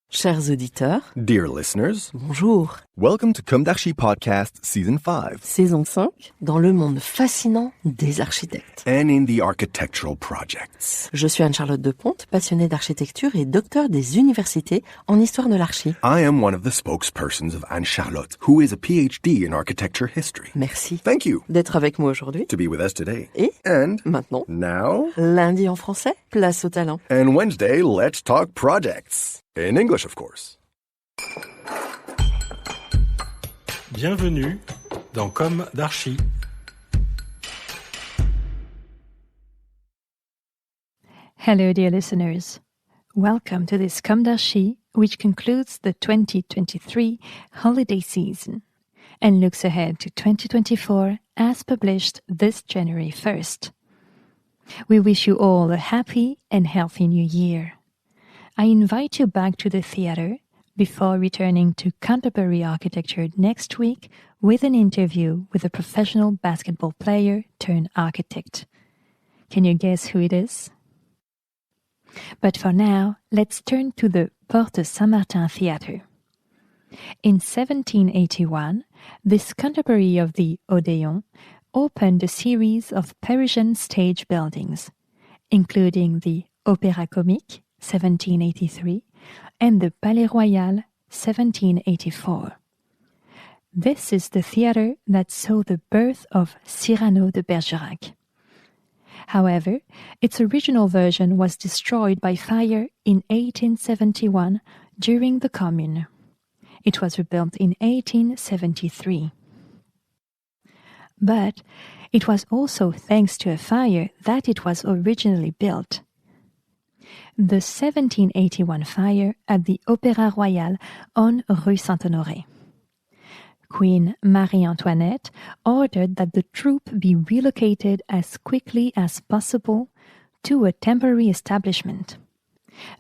Chers auditeurs, Dear listeners, bonjour. welcome to Comme d'Archi Podcast Season 5. Saison 5, dans le monde fascinant des architectes. And in the architectural projects. Je suis Anne-Charlotte Deponte, passionnée d'architecture et docteur des universités en histoire de l'archi. I am one of the spokespersons of Anne-Charlotte, who is a PhD in architecture history. Merci. Thank you D'être avec moi aujourd'hui. to be with us today. Et And maintenant, now, lundi en français, place au talent. and Wednesday, let's talk projects. In English, of course. Bienvenue dans Comme d'Archi. Hello, dear listeners. Welcome to this Comme d'Archi, which concludes the 2023 holiday season and looks ahead to 2024 as published this January 1st. We wish you all a happy and healthy new year. I invite you back to the theatre before returning to contemporary architecture next week with an interview with a professional basketball player turned architect. Can you guess who it is? But for now, let's turn to the Porte Saint-Martin Theatre. In 1781, this contemporary of the Odéon opened a series of Parisian stage buildings, including the Opéra Comique, 1783, and the Palais Royal, 1784. This is the theatre that saw the birth of Cyrano de Bergerac. However, its original version was destroyed by fire in 1871 during the Commune. It was rebuilt in 1873. But it was also thanks to a fire that it was originally built. The 1781 fire at the Opéra Royal on Rue Saint-Honoré. Queen Marie-Antoinette ordered that the troupe be relocated as quickly as possible to a temporary establishment.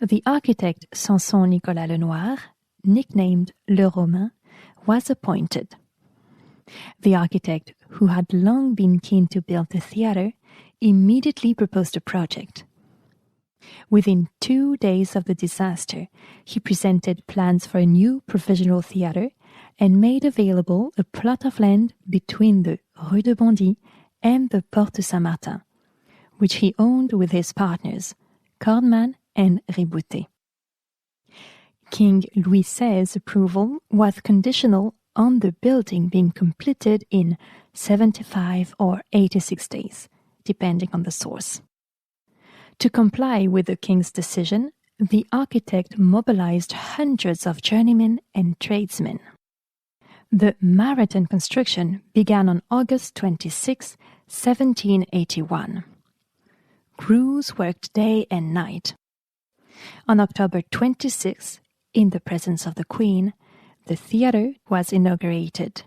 The architect Samson Nicolas Lenoir, nicknamed Le Romain, was appointed. The architect, who had long been keen to build a theatre, immediately proposed a project. Within 2 days of the disaster, he presented plans for a new provisional theatre and made available a plot of land between the Rue de Bondy and the Porte Saint-Martin, which he owned with his partners, Cordman and Riboutet. King Louis VI's approval was conditional on the building being completed in 75 or 86 days, depending on the source. To comply with the king's decision, the architect mobilized hundreds of journeymen and tradesmen. The marathon construction began on August 26, 1781. Crews worked day and night. On October 26, in the presence of the Queen, the theatre was inaugurated.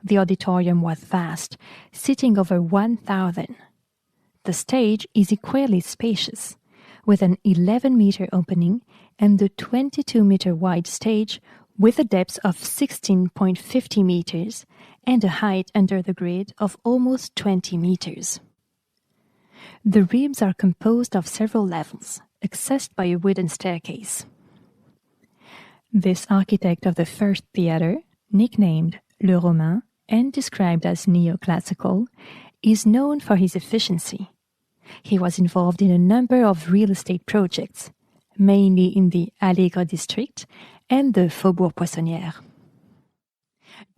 The auditorium was vast, seating over 1,000. The stage is equally spacious, with an 11-meter opening and the 22-meter wide stage with a depth of 16.50 meters and a height under the grid of almost 20 meters. The ribs are composed of several levels, accessed by a wooden staircase. This architect of the first theatre, nicknamed Le Romain and described as neoclassical, is known for his efficiency. He was involved in a number of real estate projects, mainly in the Allègre district and the Faubourg Poissonnière.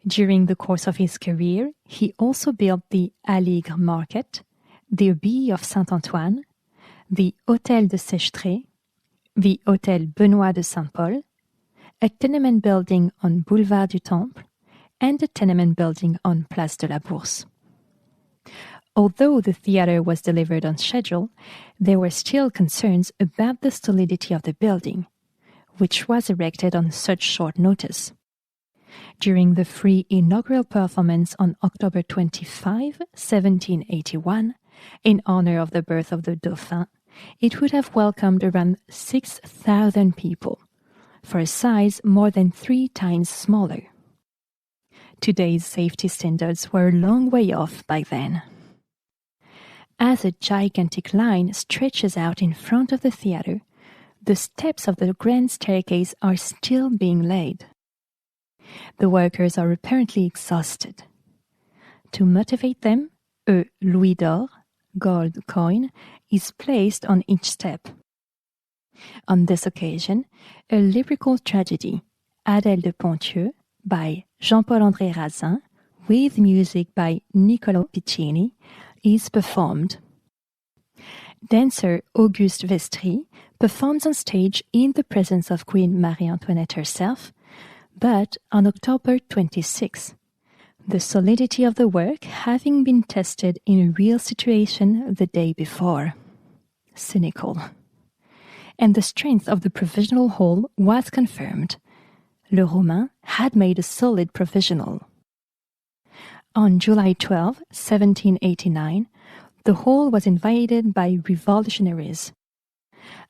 During the course of his career, he also built the Allègre Market, the Abbey of Saint-Antoine, the Hôtel de Séchetré, the Hôtel Benoît de Saint-Paul, a tenement building on Boulevard du Temple, and a tenement building on Place de la Bourse. Although the theatre was delivered on schedule, there were still concerns about the solidity of the building, which was erected on such short notice. During the free inaugural performance on October 25, 1781, in honor of the birth of the Dauphin, it would have welcomed around 6,000 people, for a size more than 3 times smaller. Today's safety standards were a long way off by then. As a gigantic line stretches out in front of the theatre, the steps of the grand staircase are still being laid. The workers are apparently exhausted. To motivate them, a louis d'or, gold coin, is placed on each step. On this occasion, a lyrical tragedy, Adèle de Ponthieu, by Jean-Paul-André Razin, with music by Niccolo Piccini, is performed. Dancer Auguste Vestry performs on stage in the presence of Queen Marie-Antoinette herself, but on October 26, the solidity of the work having been tested in a real situation the day before. Cynical. And the strength of the provisional whole was confirmed. Le Romain had made a solid provisional. On July 12, 1789, the hall was invaded by revolutionaries.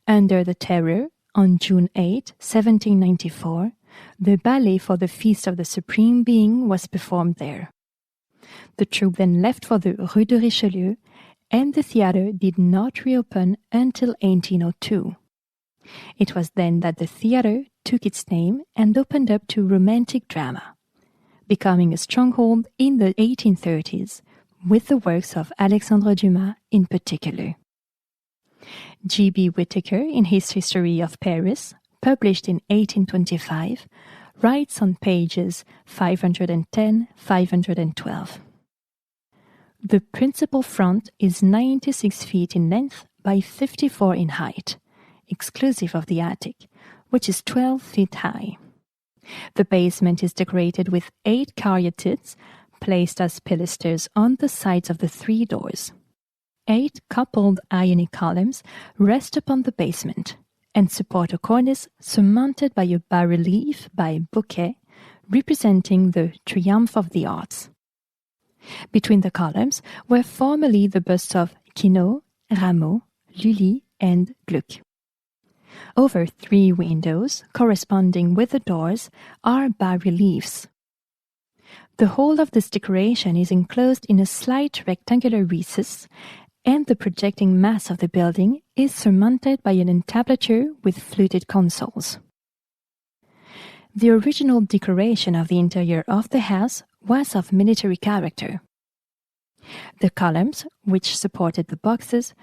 Under the Terror, on June 8, 1794, the ballet for the Feast of the Supreme Being was performed there. The troupe then left for the Rue de Richelieu, and the theatre did not reopen until 1802. It was then that the theatre took its name and opened up to romantic drama, becoming a stronghold in the 1830s, with the works of Alexandre Dumas in particular. G.B. Whittaker, in his History of Paris, published in 1825, writes on pages 510-512. The principal front is 96 feet in length by 54 in height, exclusive of the attic, which is 12 feet high. The basement is decorated with 8 caryatids placed as pilasters on the sides of the 3 doors. 8 coupled ionic columns rest upon the basement and support a cornice surmounted by a bas-relief by Bouquet, representing the triumph of the arts. Between the columns were formerly the busts of Quinault, Rameau, Lully, and Gluck. Over 3 windows, corresponding with the doors, are bas-reliefs. The whole of this decoration is enclosed in a slight rectangular recess, and the projecting mass of the building is surmounted by an entablature with fluted consoles. The original decoration of the interior of the house was of military character. The columns, which supported the boxes,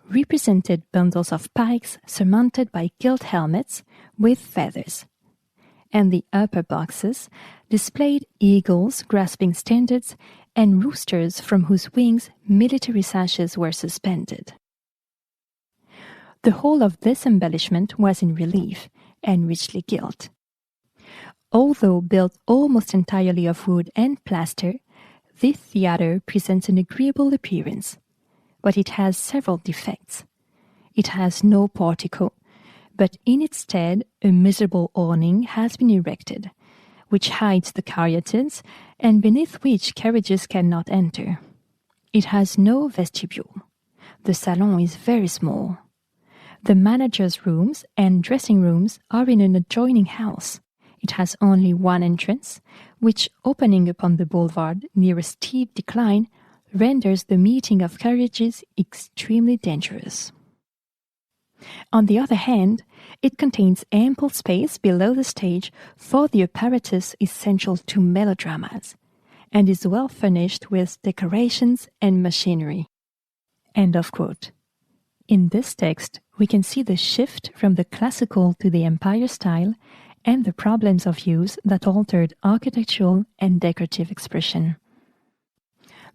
represented bundles of pikes surmounted by gilt helmets with feathers, and the upper boxes displayed eagles grasping standards and roosters from whose wings military sashes were suspended. The whole of this embellishment was in relief and richly gilt. Although built almost entirely of wood and plaster, this theatre presents an agreeable appearance, but it has several defects. It has no portico, but in its stead a miserable awning has been erected, which hides the caryatids and beneath which carriages cannot enter. It has no vestibule. The salon is very small. The manager's rooms and dressing rooms are in an adjoining house. It has only one entrance, which, opening upon the boulevard near a steep decline, renders the meeting of carriages extremely dangerous. On the other hand, it contains ample space below the stage for the apparatus essential to melodramas, and is well furnished with decorations and machinery. End of quote. In this text, we can see the shift from the classical to the Empire style and the problems of use that altered architectural and decorative expression.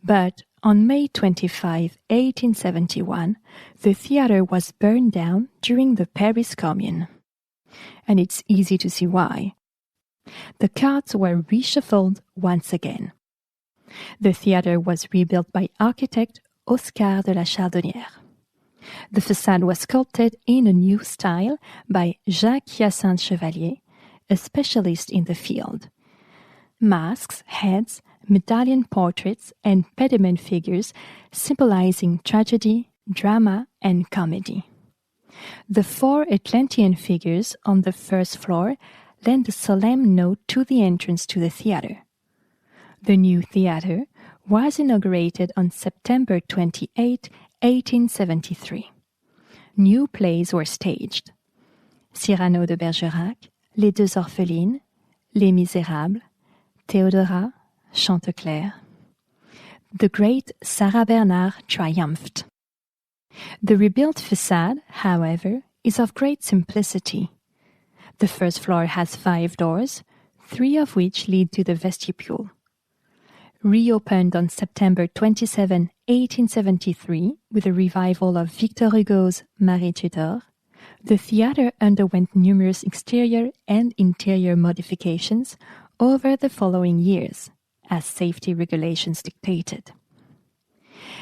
But on May 25, 1871, the theatre was burned down during the Paris Commune. And it's easy to see why. The cards were reshuffled once again. The theatre was rebuilt by architect Oscar de la Chardonnière. The facade was sculpted in a new style by Jacques-Hyacinthe Chevalier, a specialist in the field. Masks, heads, medallion portraits, and pediment figures symbolizing tragedy, drama, and comedy. The 4 Atlantean figures on the first floor lend a solemn note to the entrance to the theatre. The new theatre was inaugurated on September 28, 1873. New plays were staged. Cyrano de Bergerac, Les Deux Orphelines, Les Misérables, Théodora, Chanteclair. The great Sarah Bernard triumphed. The rebuilt facade, however, is of great simplicity. The first floor has 5 doors, 3 of which lead to the vestibule. Reopened on September 27, 1873, with a revival of Victor Hugo's Marie Tudor, the theatre underwent numerous exterior and interior modifications over the following years, as safety regulations dictated.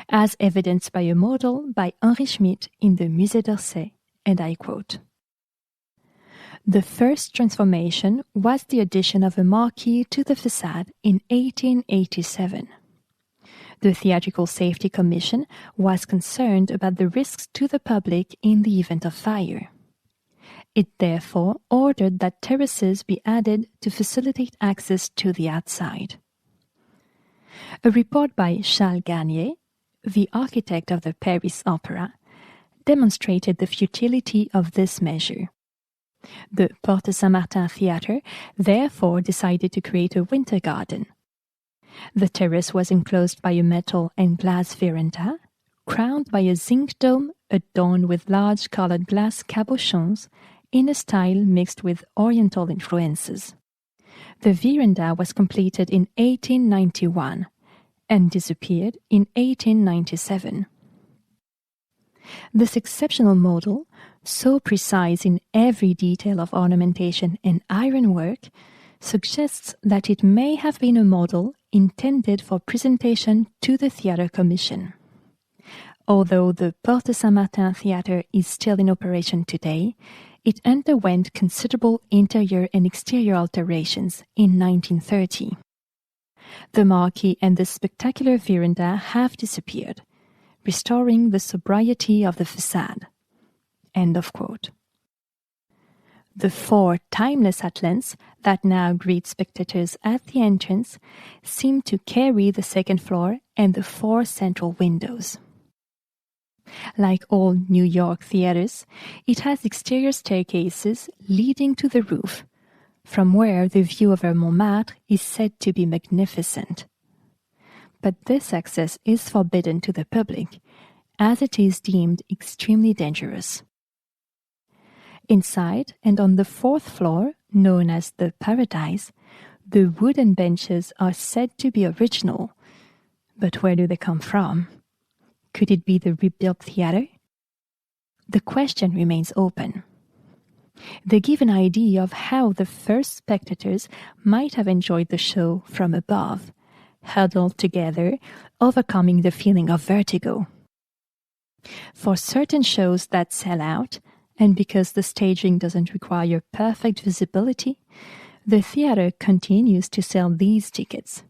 As evidenced by a model by Henri Schmidt in the Musée d'Orsay, and I quote, "The first transformation was the addition of a marquee to the facade in 1887. The Theatrical Safety Commission was concerned about the risks to the public in the event of fire. It therefore ordered that terraces be added to facilitate access to the outside." A report by Charles Garnier, the architect of the Paris Opera, demonstrated the futility of this measure. The Porte Saint-Martin Theatre therefore decided to create a winter garden. The terrace was enclosed by a metal and glass veranda, crowned by a zinc dome adorned with large colored glass cabochons in a style mixed with Oriental influences. The veranda was completed in 1891 and disappeared in 1897. This exceptional model, so precise in every detail of ornamentation and ironwork, suggests that it may have been a model intended for presentation to the Theatre Commission. Although the Porte Saint-Martin Theatre is still in operation today, it underwent considerable interior and exterior alterations in 1930. The marquee and the spectacular veranda have disappeared, restoring the sobriety of the facade. End of quote. The 4 timeless atlantes that now greet spectators at the entrance seem to carry the second floor and the 4 central windows. Like all New York theaters, it has exterior staircases leading to the roof, from where the view over Montmartre is said to be magnificent. But this access is forbidden to the public, as it is deemed extremely dangerous. Inside and on the 4th floor, known as the Paradise, the wooden benches are said to be original. But where do they come from? Could it be the rebuilt theatre? The question remains open. They give an idea of how the first spectators might have enjoyed the show from above, huddled together, overcoming the feeling of vertigo. For certain shows that sell out, and because the staging doesn't require perfect visibility, the theatre continues to sell these tickets,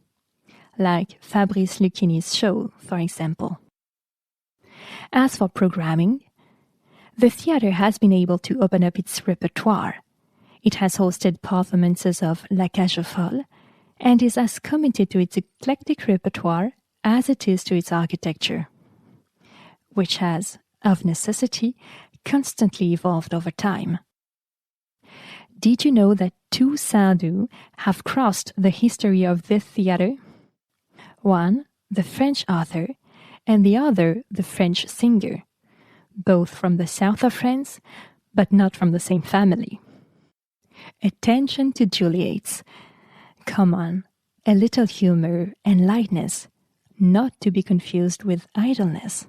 like Fabrice Lucchini's show, for example. As for programming, the theatre has been able to open up its repertoire. It has hosted performances of La Cage aux Folles and is as committed to its eclectic repertoire as it is to its architecture, which has, of necessity, constantly evolved over time. Did you know that 2 Sardou have crossed the history of this theatre? One, the French author, and the other, the French singer, both from the south of France, but not from the same family. Attention to Juliet's. Come on, a little humor and lightness, not to be confused with idleness.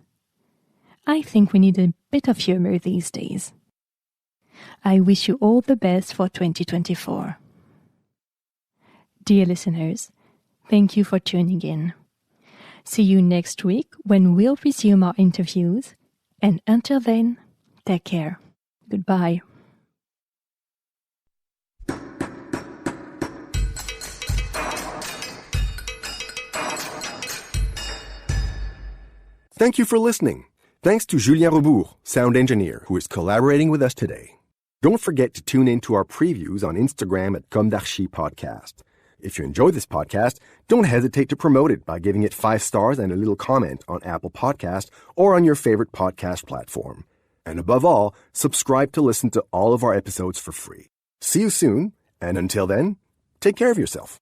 I think we need a bit of humor these days. I wish you all the best for 2024. Dear listeners, thank you for tuning in. See you next week when we'll resume our interviews. And until then, take care. Goodbye. Thank you for listening. Thanks to Julien Rebours, sound engineer, who is collaborating with us today. Don't forget to tune in to our previews on Instagram at Comme d'Archi Podcast. If you enjoy this podcast, don't hesitate to promote it by giving it 5 stars and a little comment on Apple Podcast or on your favorite podcast platform. And above all, subscribe to listen to all of our episodes for free. See you soon, and until then, take care of yourself.